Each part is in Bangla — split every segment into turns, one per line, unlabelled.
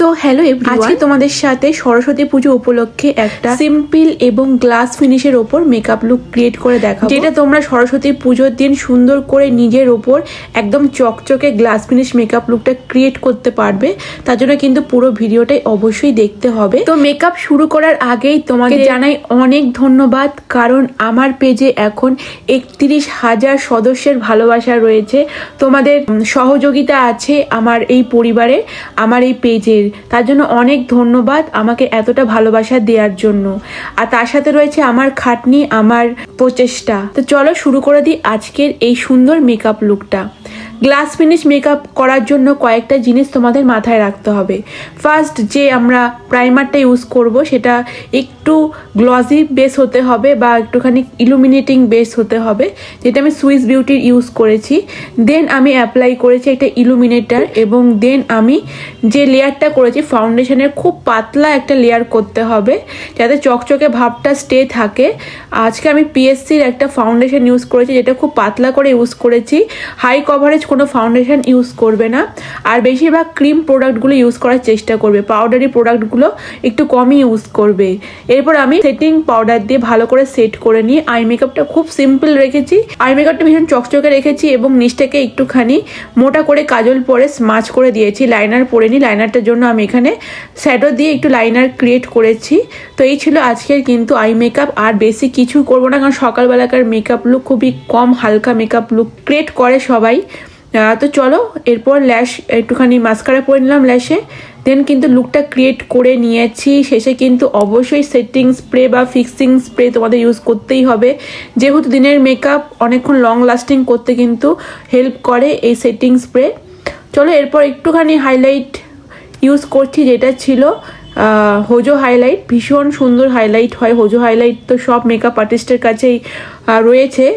সো হ্যালো এভরিওয়ান, আজকে তোমাদের সাথে সরস্বতী পুজো উপলক্ষে একটা সিম্পল এবং গ্লাস ফিনিশের ওপর মেকআপ লুক ক্রিয়েট করে দেখাবো, যেটা তোমরা সরস্বতী পুজোর দিন সুন্দর করে নিজের ওপর একদম চকচকে গ্লাস ফিনিশ মেকআপ লুকটা ক্রিয়েট করতে পারবে। তার জন্য কিন্তু পুরো ভিডিওটাই অবশ্যই দেখতে হবে। তো মেকআপ শুরু করার আগেই তোমাকে জানাই অনেক ধন্যবাদ, কারণ আমার পেজে এখন 31,000 সদস্যের ভালোবাসা রয়েছে। তোমাদের সহযোগিতা আছে আমার এই পরিবারে, আমার এই পেজের। তার জন্য অনেক ধন্যবাদ আমাকে এতটা ভালোবাসা দেওয়ার জন্য। আর তার সাথে রয়েছে আমার খাটনি, আমার প্রচেষ্টা। তো চলো শুরু করে দিই আজকের এই সুন্দর মেকআপ লুকটা। গ্লাস ফিনিশ মেকআপ করার জন্য কয়েকটা জিনিস তোমাদের মাথায় রাখতে হবে। ফার্স্ট যে আমরা প্রাইমারটা ইউজ করব সেটা একটু গ্লসি বেস হতে হবে বা একটুখানি ইলুমিনেটিং বেস হতে হবে, যেটা আমি সুইস বিউটির ইউজ করেছি। দেন আমি অ্যাপ্লাই করেছি একটা ইলুমিনেটার, এবং দেন আমি যে লেয়ারটা করেছি ফাউন্ডেশনের খুব পাতলা একটা লেয়ার করতে হবে যাতে চকচকে ভাবটা স্টে থাকে। আজকে আমি পিএসসির একটা ফাউন্ডেশন ইউজ করেছি, যেটা খুব পাতলা করে ইউজ করেছি। হাই কভারেজ কোনো ফাউন্ডেশন ইউজ করবে না, আর বেশিরভাগ ক্রিম প্রোডাক্টগুলো ইউজ করার চেষ্টা করবে, পাউডারি প্রোডাক্টগুলো একটু কমই ইউজ করবে। এরপর আমি সেটিং পাউডার দিয়ে ভালো করে সেট করে নিয়ে আই মেকআপটা খুব সিম্পল রেখেছি। আই মেকআপটা ভীষণ চকচকে রেখেছি এবং নিচটাকে একটুখানি মোটা করে কাজল পরে স্মাচ করে দিয়েছি। লাইনার পরে নি, লাইনারটার জন্য আমি এখানে শ্যাডো দিয়ে একটু লাইনার ক্রিয়েট করেছি। তো এই ছিল আজকের কিন্তু আই মেকআপ। আর বেশি কিছু করবো না, কারণ সকালবেলাকার মেকআপ লুক খুবই কম হালকা মেকআপ লুক ক্রিয়েট করে সবাই। তো চলো এরপর ল্যাশ একটুখানি মাস্কারা পরে নিলাম ল্যাশে। দেন কিন্তু লুকটা ক্রিয়েট করে নিয়েছি। শেষে কিন্তু অবশ্যই সেটিং স্প্রে বা ফিক্সিং স্প্রে তোমাদের ইউজ করতেই হবে, যেহেতু দিনের মেকআপ অনেকক্ষণ লং লাস্টিং করতে কিন্তু হেল্প করে এই সেটিং স্প্রে। চলো এরপর একটুখানি হাইলাইট ইউজ করছি, যেটা ছিল হোজো হাইলাইট। ভীষণ সুন্দর হাইলাইট হয় হোজো হাইলাইট, তো সব মেকআপ আর্টিস্টের কাছেই রয়েছে।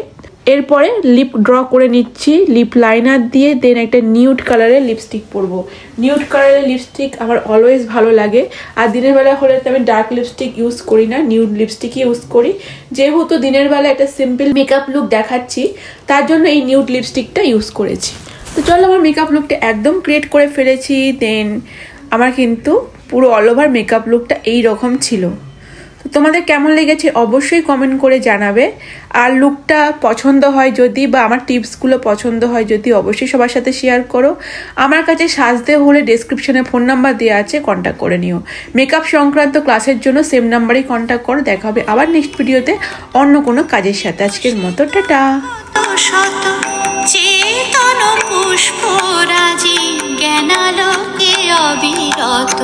এরপরে লিপ ড্র করে নিচ্ছি লিপ লাইনার দিয়ে। দেন একটা নিউড কালারের লিপস্টিক পরবো। নিউড কালারের লিপস্টিক আমার অলওয়েজ ভালো লাগে, আর দিনের বেলা হলে তো আমি ডার্ক লিপস্টিক ইউজ করি না, নিউড লিপস্টিকই ইউজ করি। যেহেতু দিনের বেলা একটা সিম্পল মেকআপ লুক দেখাচ্ছি, তার জন্য এই নিউড লিপস্টিকটা ইউজ করেছি। তো চলো আমার মেকআপ লুকটা একদম ক্রিয়েট করে ফেলেছি। দেন আমার কিন্তু পুরো অল ওভার মেকআপ লুকটা এইরকম ছিল। তো তোমাদের কেমন লেগেছে অবশ্যই কমেন্ট করে জানাবে। আর লুকটা পছন্দ হয় যদি, বা আমার টিপসগুলো পছন্দ হয় যদি, অবশ্যই সবার সাথে শেয়ার করো। আমার কাছে সাজতে হলে ডেসক্রিপশনে ফোন নাম্বার দেওয়া আছে, কন্ট্যাক্ট করে নিও। মেকআপ সংক্রান্ত ক্লাসের জন্য সেম নাম্বারেই কন্ট্যাক্ট করো। দেখা হবে আবার নেক্সট ভিডিওতে অন্য কোনো কাজের সাথে। আজকের মতো টাটা। চেতন পুষ্পরাজি জ্ঞানালোকে অবিরত